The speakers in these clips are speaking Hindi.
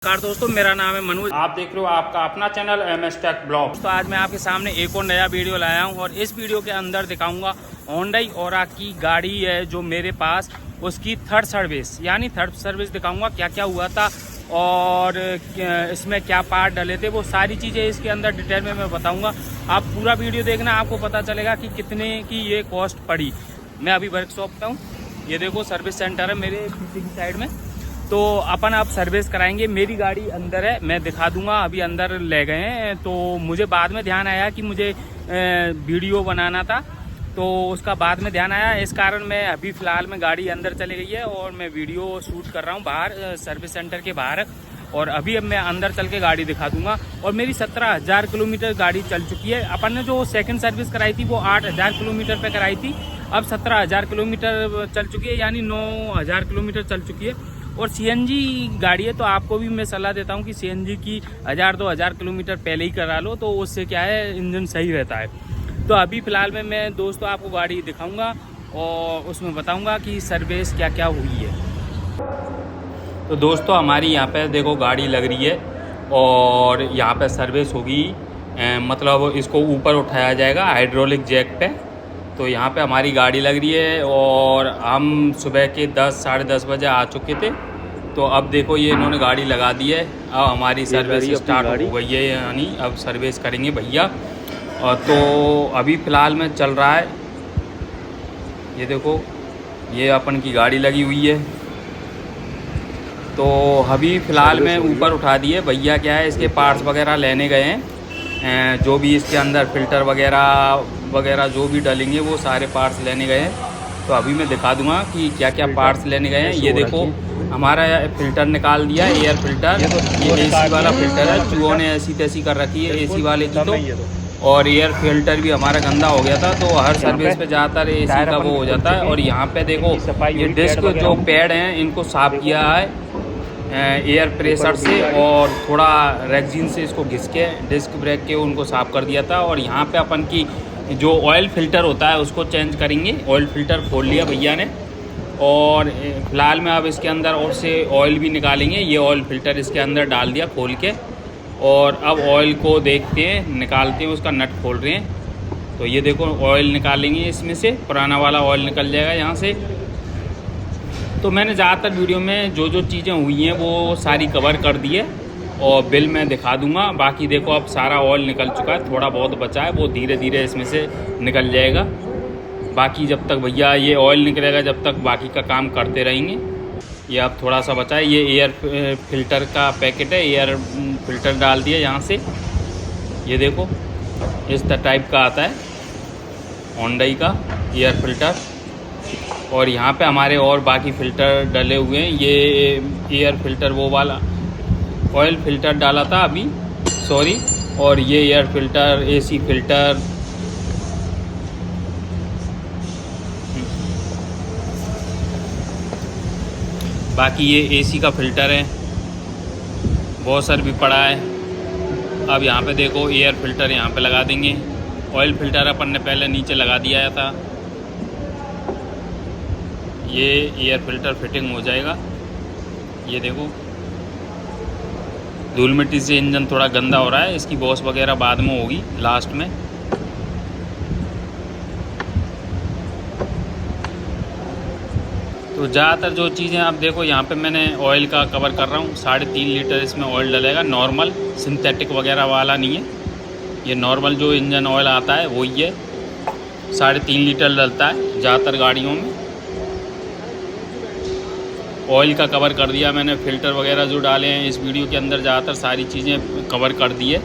नमस्कार दोस्तों, मेरा नाम है मनोज। आप देख रहे हो आपका अपना चैनल MS Tech ब्लॉग। तो आज मैं आपके सामने एक और नया वीडियो लाया हूं और इस वीडियो के अंदर दिखाऊंगा होंडा ओरा की गाड़ी है जो मेरे पास, उसकी थर्ड सर्विस दिखाऊंगा, क्या क्या हुआ था और इसमें क्या पार्ट डले थे, वो सारी चीज़ें इसके अंदर डिटेल में मैं बताऊंगा। आप पूरा वीडियो देखना, आपको पता चलेगा कि कितने की ये कॉस्ट पड़ी। मैं अभी वर्कशॉप पे हूँ, ये देखो सर्विस सेंटर है मेरे पीछे की साइड में। तो अपन आप सर्विस कराएंगे। मेरी गाड़ी अंदर है, मैं दिखा दूंगा, अभी अंदर ले गए हैं। तो मुझे बाद में ध्यान आया कि मुझे वीडियो बनाना था, तो उसका बाद में ध्यान आया। इस कारण मैं अभी फ़िलहाल में गाड़ी अंदर चली गई है और मैं वीडियो शूट कर रहा हूँ बाहर, सर्विस सेंटर के बाहर। और अभी अब मैं अंदर चल के गाड़ी दिखा दूंगा। और मेरी 17,000 किलोमीटर गाड़ी चल चुकी है। अपन ने जो सेकंड सर्विस कराई थी वो 8,000 किलोमीटर पे कराई थी, अब 17,000 किलोमीटर चल चुकी है, यानी 9,000 किलोमीटर चल चुकी है। और CNG गाड़ी है, तो आपको भी मैं सलाह देता हूँ कि CNG की 1,000-2,000 किलोमीटर पहले ही करा लो, तो उससे क्या है, इंजन सही रहता है। तो अभी फ़िलहाल में मैं दोस्तों आपको गाड़ी दिखाऊंगा और उसमें बताऊंगा कि सर्विस क्या क्या हुई है। तो दोस्तों हमारी यहाँ पे देखो गाड़ी लग रही है और यहाँ पे सर्विस होगी, मतलब इसको ऊपर उठाया जाएगा हाइड्रोलिक जैक पे। तो यहाँ पे हमारी गाड़ी लग रही है और हम सुबह के 10-10:30 बजे आ चुके थे। तो अब देखो ये इन्होंने गाड़ी लगा दी है, अब हमारी सर्विस स्टार्ट हो गई है, यानी अब सर्विस करेंगे भैया। और तो अभी फ़िलहाल में चल रहा है, ये देखो ये अपन की गाड़ी लगी हुई है। तो अभी फ़िलहाल में ऊपर उठा दिए भैया। क्या है, इसके पार्ट्स वगैरह लेने गए हैं, जो भी इसके अंदर फ़िल्टर वगैरह जो भी डलेंगे वो सारे पार्ट्स लेने गए हैं। तो अभी मैं दिखा दूंगा कि क्या क्या पार्ट्स लेने गए हैं। ये देखो हमारा फ़िल्टर निकाल दिया, एयर फ़िल्टर। ये AC वाला फ़िल्टर है, चूहों ने ऐसी तैसी कर रखी है AC वाले की। तो और एयर फिल्टर भी हमारा गंदा हो गया था, तो हर सर्विस पे ज़्यादातर AC का वो हो जाता है। और यहाँ पे देखो ये डिस्क जो पैड हैं इनको साफ़ किया है एयर प्रेशर से, और थोड़ा रेक्सिन से इसको घिस के डिस्क ब्रेक के उनको साफ़ कर दिया था। और यहाँ पे अपन की जो ऑयल फ़िल्टर होता है उसको चेंज करेंगे। ऑयल फ़िल्टर खोल लिया भैया ने, और फ़िलहाल में अब इसके अंदर और से ऑयल भी निकालेंगे। ये ऑयल फ़िल्टर इसके अंदर डाल दिया खोल के, और अब ऑयल को देखते हैं, निकालते हैं, उसका नट खोल रहे हैं। तो ये देखो ऑयल निकालेंगे, इसमें से पुराना वाला ऑयल निकल जाएगा यहाँ से। तो मैंने ज़्यादातर वीडियो में जो जो चीज़ें हुई हैं वो सारी कवर कर दी है, और बिल मैं दिखा दूंगा। बाकी देखो अब सारा ऑयल निकल चुका है, थोड़ा बहुत बचा है, वो धीरे धीरे इसमें से निकल जाएगा। बाकी जब तक भैया ये ऑयल निकलेगा जब तक बाकी का काम करते रहेंगे। ये अब थोड़ा सा बचा है, ये एयर फिल्टर का पैकेट है, एयर फिल्टर डाल दिया यहाँ से। ये देखो इस टाइप का आता है होंडा का एयर फिल्टर। और यहाँ पे हमारे और बाकी फ़िल्टर डले हुए हैं। ये एयर फिल्टर वो वाला ऑयल फ़िल्टर डाला था अभी, सॉरी। और ये एयर फिल्टर, AC फिल्टर, बाकी ये AC का फ़िल्टर है, वॉशर भी पड़ा है। अब यहाँ पे देखो एयर फिल्टर यहाँ पे लगा देंगे। ऑयल फ़िल्टर अपन ने पहले नीचे लगा दिया था। ये एयर फिल्टर फिटिंग हो जाएगा। ये देखो धूल मिट्टी से इंजन थोड़ा गंदा हो रहा है, इसकी वॉश वगैरह बाद में होगी लास्ट में। तो ज़्यादातर जो चीज़ें आप देखो यहाँ पे मैंने ऑयल का कवर कर रहा हूँ। 3.5 लीटर इसमें ऑयल डलेगा, नॉर्मल, सिंथेटिक वगैरह वाला नहीं है। ये नॉर्मल जो इंजन ऑयल आता है वही है, 3.5 लीटर डलता है ज़्यादातर गाड़ियों में। ऑयल का कवर कर दिया मैंने, फ़िल्टर वगैरह जो डाले हैं इस वीडियो के अंदर ज़्यादातर सारी चीज़ें कवर कर दी है।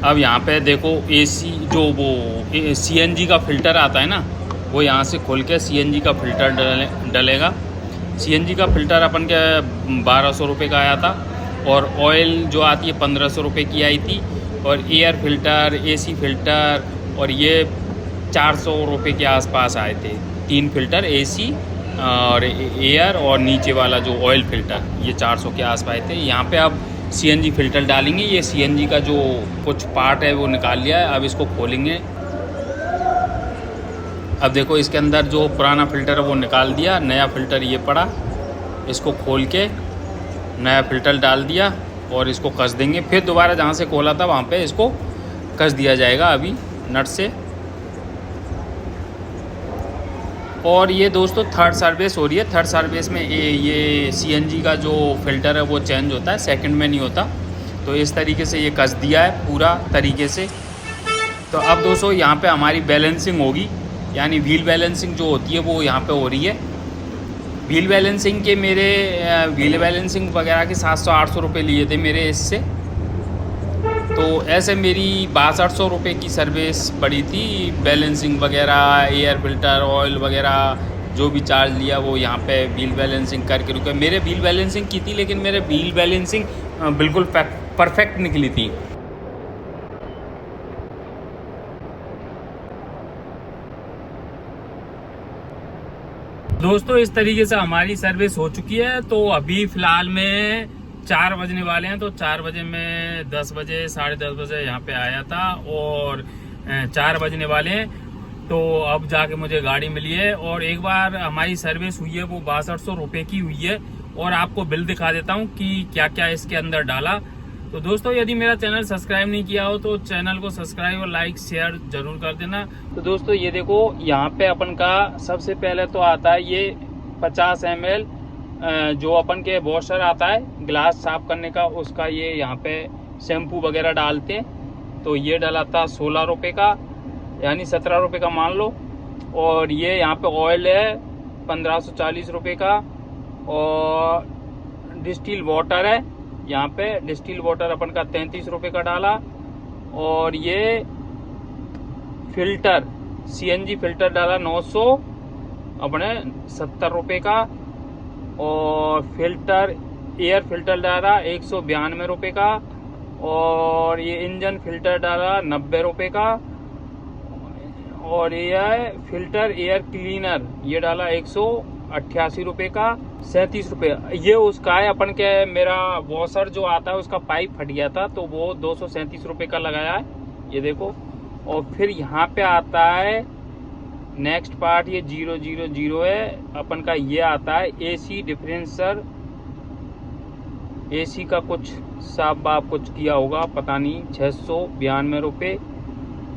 अब यहाँ पे देखो AC जो वो CNG का फ़िल्टर आता है ना, वो यहाँ से खोल के CNG का फ़िल्टर डलेगा। CNG का फ़िल्टर अपन के 1,200 रुपये का आया था, और ऑयल जो आती है 1,500 रुपये की आई थी। और एयर फिल्टर, AC फिल्टर और ये 400 रुपये के आसपास आए थे। 3 फिल्टर, AC और एयर, और नीचे वाला जो ऑयल फ़िल्टर, ये 400 के आसपास आए थे। यहाँ पे अब CNG फ़िल्टर डालेंगे। ये CNG का जो कुछ पार्ट है वो निकाल लिया है, अब इसको खोलेंगे। अब देखो इसके अंदर जो पुराना फ़िल्टर है वो निकाल दिया, नया फ़िल्टर ये पड़ा। इसको खोल के नया फ़िल्टर डाल दिया और इसको कस देंगे। फिर दोबारा जहाँ से खोला था वहाँ पे इसको कस दिया जाएगा अभी नट से। और ये दोस्तों थर्ड सर्विस हो रही है। थर्ड सर्विस में ये सीएनजी का जो फ़िल्टर है वो चेंज होता है, सेकंड में नहीं होता। तो इस तरीके से ये कस दिया है पूरा तरीके से। तो अब दोस्तों यहाँ पे हमारी बैलेंसिंग होगी, यानी व्हील बैलेंसिंग जो होती है वो यहाँ पे हो रही है। व्हील बैलेंसिंग के मेरे व्हील बैलेंसिंग वगैरह के 700-800 रुपये लिए थे मेरे इससे। तो ऐसे मेरी 6200 रुपये की सर्विस पड़ी थी। बैलेंसिंग वगैरह, एयर फिल्टर, ऑयल वगैरह जो भी चार्ज लिया वो यहाँ पे व्हील बैलेंसिंग करके रुके। मेरे व्हील बैलेंसिंग की थी, लेकिन मेरे व्हील बैलेंसिंग बिल्कुल परफेक्ट निकली थी। दोस्तों इस तरीके से हमारी सर्विस हो चुकी है। तो अभी फ़िलहाल में 4 बजने वाले हैं। तो 4 बजे में 10 बजे 10:30 बजे यहाँ पे आया था और 4 बजने वाले हैं। तो अब जाके मुझे गाड़ी मिली है और एक बार हमारी सर्विस हुई है वो 6200 रुपये की हुई है। और आपको बिल दिखा देता हूँ कि क्या क्या इसके अंदर डाला। तो दोस्तों यदि मेरा चैनल सब्सक्राइब नहीं किया हो तो चैनल को सब्सक्राइब और लाइक शेयर जरूर कर देना। तो दोस्तों ये देखो यहाँ पे अपन का सबसे पहले तो आता है ये 50 ml जो अपन के वॉशर आता है गिलास साफ करने का, उसका ये यहाँ पे शैम्पू वगैरह डालते हैं। तो ये डाला था 16 रुपये का, यानी 17 रुपये का मान लो। और ये यहाँ पे ऑयल है 1540 रुपये का। और डिस्टिल वाटर है यहाँ पे, डिस्टिल वाटर अपन का 33 रुपये का डाला। और ये फिल्टर सीएनजी फिल्टर डाला 900 अपने 70 रुपये का। और फिल्टर एयर फिल्टर डाला 192 रुपये का। और ये इंजन फिल्टर डाला 90 रुपये का। और ये फिल्टर एयर क्लीनर ये डाला 188 रुपये का, 37 रुपये। ये उसका है अपन के, मेरा वॉशर जो आता है उसका पाइप फट गया था तो वो 237 रुपये का लगाया है, ये देखो। और फिर यहाँ पे आता है नेक्स्ट पार्ट, ये 000 है अपन का। ये आता है एसी डिफरेंसर, एसी का कुछ साफ बाप कुछ किया होगा पता नहीं, 692 रुपये।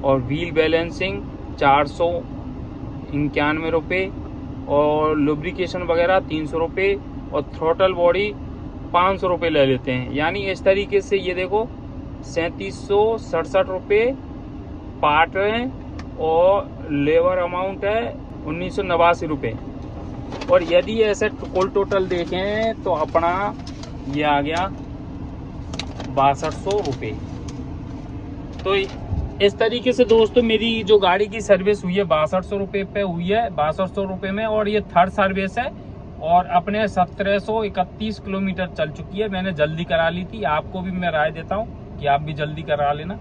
और व्हील बैलेंसिंग 491 रुपये। और लुब्रिकेशन वगैरह 300 रुपये। और थ्रोटल बॉडी 500 रुपये ले लेते हैं। यानी इस तरीके से ये देखो 3767 रुपये पार्ट है। और लेबर अमाउंट है 1989 रुपये। और यदि ऐसे कुल टोटल देखें तो अपना ये आ गया 6200 रुपये। तो इस तरीके से दोस्तों मेरी जो गाड़ी की सर्विस हुई है 6200 रुपये पे हुई है, 6200 रुपये में। और ये थर्ड सर्विस है और अपने 1731 किलोमीटर चल चुकी है। मैंने जल्दी करा ली थी, आपको भी मैं राय देता हूँ कि आप भी जल्दी करा लेना।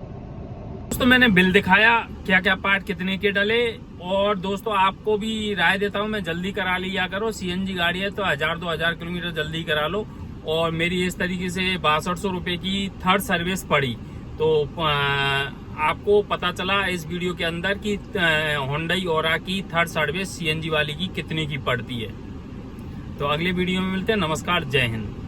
दोस्तों मैंने बिल दिखाया क्या क्या पार्ट कितने के डले। और दोस्तों आपको भी राय देता हूँ मैं जल्दी करा लिया करो। सीएनजी गाड़ी है तो 1000-2000 किलोमीटर जल्दी करा लो। और मेरी इस तरीके से 6200 रुपये की थर्ड सर्विस पड़ी। तो आपको पता चला इस वीडियो के अंदर कि होंडई ओरा की थर्ड सर्विस सीएनजी वाली की कितने की पड़ती है। तो अगले वीडियो में मिलते हैं। नमस्कार, जय हिंद।